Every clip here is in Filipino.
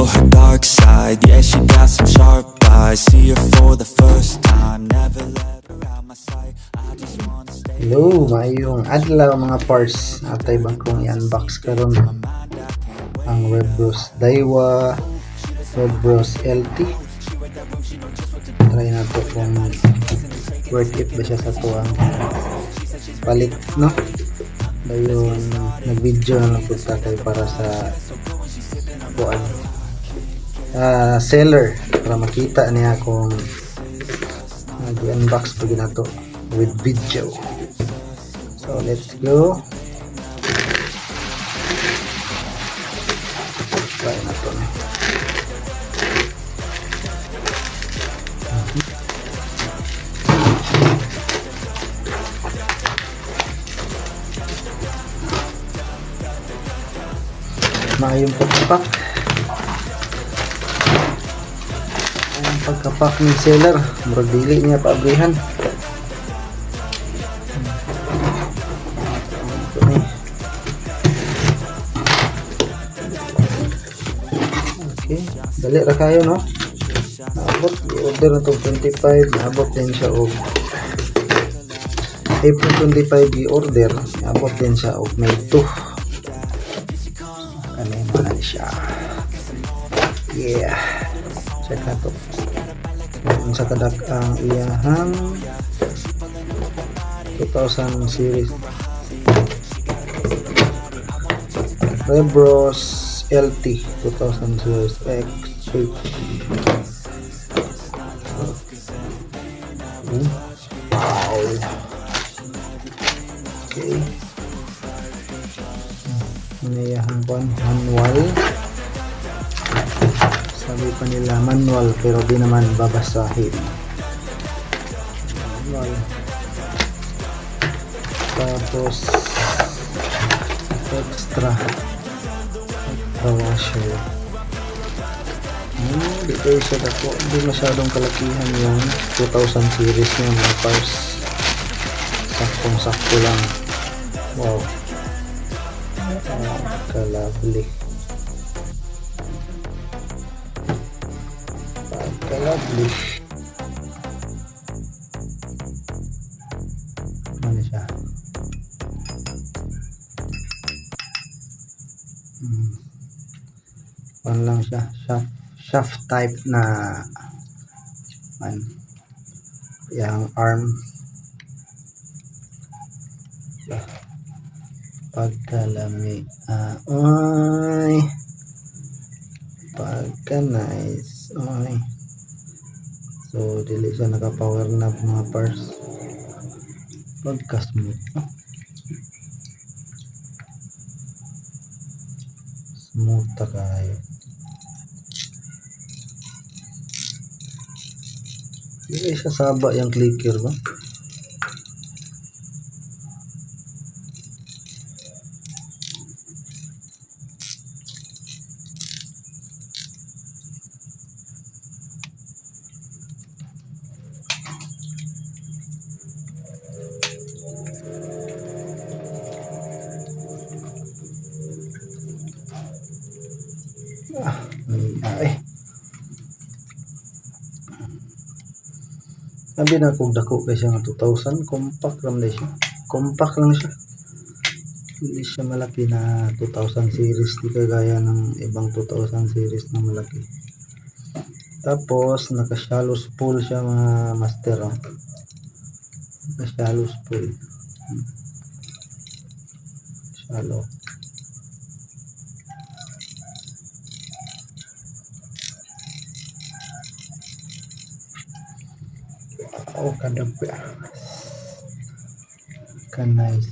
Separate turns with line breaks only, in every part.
show her dark side. Yeah, she got some sharp eyes. See her for the first time. Never let her out my sight. I just wanna stay.
Hello, mayong adlaw mga parts. Atay bang kong i-unbox karon ang Webros Daiwa Webros LT. Try na to kung worth it ba siya sa tuwang palit, no? Dayon nag-video na lang po tayo para sa buwan seller para makita niya kung nag-unbox po na to with video. So let's go. Try na to. Maayong pagkapak. Ang pagkapak ni seller, murag dili niya paabrihan. Okay, dali ra kayo, no? Naabot, i-order na itong 25, naabot din siya og April 25 i-order, naabot din siya og May 2. Ano naman siya? Yeah, check na to. Kung sa kadak ang iyahang 2000 series Webros LT 2000 series X. Wow. Okay. Mayahang manual. Sabi pa nila manual pero di naman babasahin. Manual. Tapos extra washer. Di kayo siya dako. Di masyadong kalakihan yung 2000 series niya mga parts. Saktong sakto lang. Wow. Pagka-lovely. Pagka-lovely. Ano siya? Ano lang siya? Shaft type na yung arm. Pagkalami ay pagka nice ay so dili siya naka power nap mga parts pagka smooth ta kayo dili siya saba yung clicker ba. Sabi na kung dako kay siya nga 2000 compact lang siya. Compact lang siya. Hindi siya malaki na 2000 series, di kagaya ng ibang 2000 series na malaki. Tapos naka shallow spool siya mga master. Naka shallow spool. Shallow. Oh, kadang nice.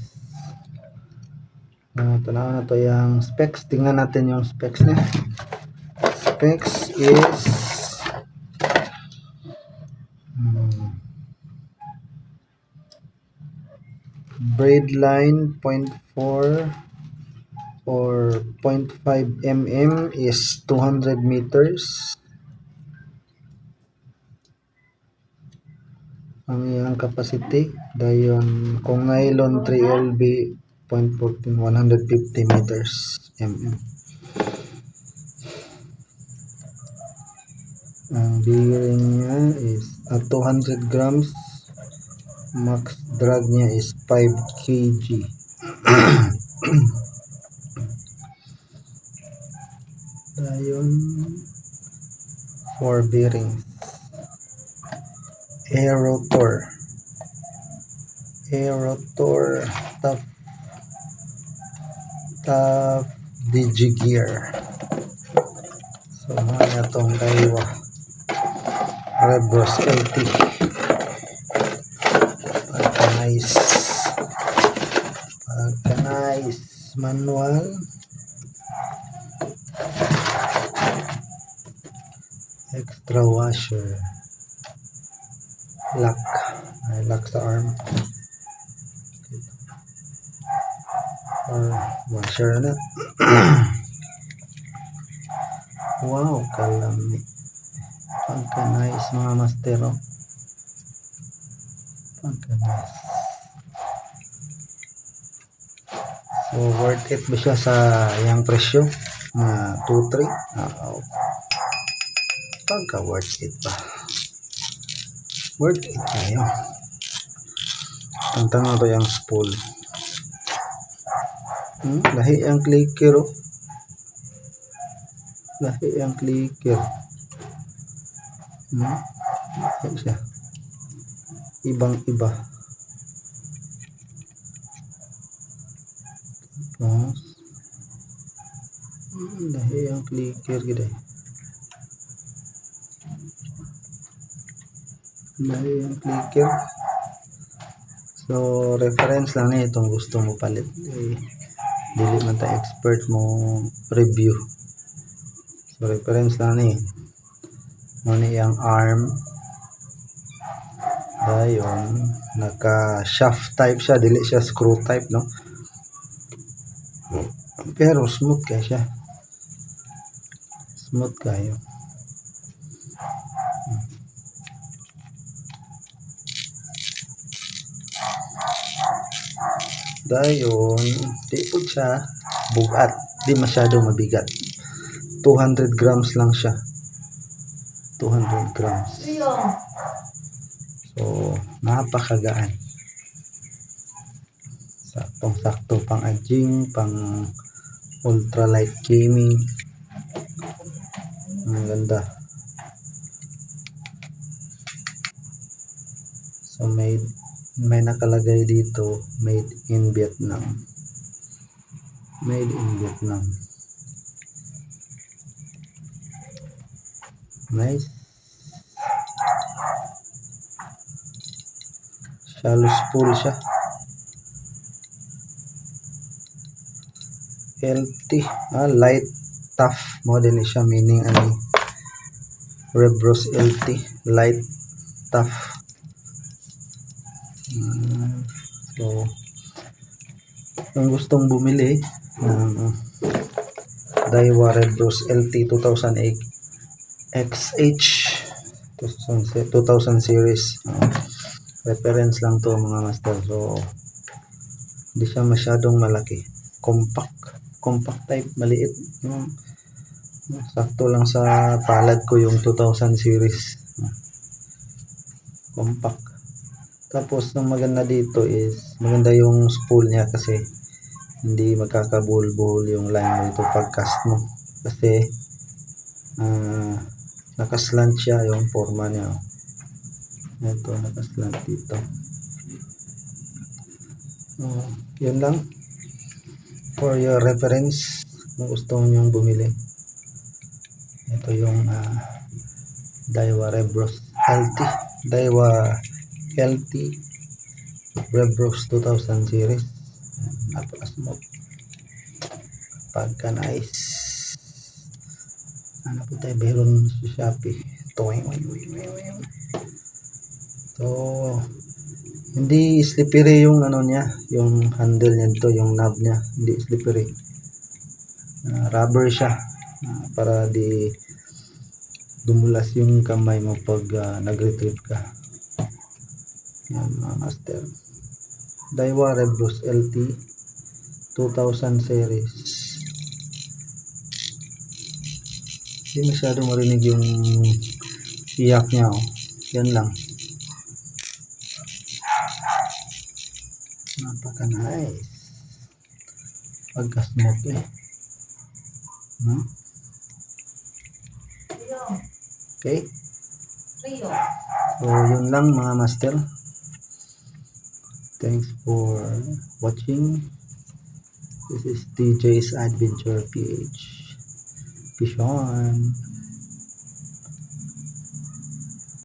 Tanaw na to yung specs. Tingnan natin yung specs niya. Specs is braid line 0.4 or 0.5 mm is 200 meters. Ang iyang capacity dayon kung nylon 3LB 0.14 150 meters mm. Ang bearing niya is 200 grams. Max drag niya is 5 kg. Ayun, 4 bearings. Aerotor top Digigear. So mga itong Daiwa Rebros LT. Pagka nice manual. Extra washer. Lock. May lock sa arm. Or washer na. Wow, kalami. Pagka nice mga master. Pagka nice. So worth it ba siya sa yang presyo? 2-3? Pagka worth it pa. Worth it tayo. Ang tanong to yung spool. Lahi ang clicker. Lahi ang clicker. Lahi siya. Ibang iba. Tapos lahi ang clicker gede. Lahi ang clicker. So reference lang ni itong gusto mo palit. Dili man ta expert mo review. So reference lang ni. Muna yung arm. Dayon naka shaft type siya, dili siya screw type, no? Pero smooth kaya siya. Smooth kayo. Dayon, di po siya bugat, di masyadong mabigat. 200 grams lang siya. 200 grams. So, napakagaan. Saktong-sakto pang aging, pang ultralight gaming. Ang ganda. So, may nakalagay dito, made in Vietnam. Made in Vietnam. Nice. Shallow spool siya. LT. Light tough model siya, meaning Rebros LT. Light tough. So, kung gustong bumili ng Daiwa Rebros LT 2008 XH 2000 series, reference lang to mga master. So hindi siya masyadong malaki, compact type, maliit, sakto lang sa palad ko yung 2000 series, compact. Tapos ang maganda dito is maganda yung spool niya kasi hindi magkakabuhol-buhol yung line mo dito pag cast mo, kasi nakaslant siya yung forma niya. Ito, nakaslant dito. Yun lang for your reference kung gusto nyo bumili. Ito yung Daiwa Rebros LT, Daiwa LT Rebros 2000 series. Napaka-smooth, pagka nice. Ano po tayo, meron sa Shopee. So hindi slippery yung niya, yung handle niya dito, yung knob niya, hindi slippery. Rubber siya, para di dumulas yung kamay mo pag nag-retrieve ka. Yan mga master. Daiwa Rebros LT 2000 series. Hindi masyado marinig yung Iyak niya, oh. Yan lang. Napaka nice. Pagka-smoke eh. Okay. So, yun lang mga master. Thanks for watching. This is TJ's Adventure PH. Peace on.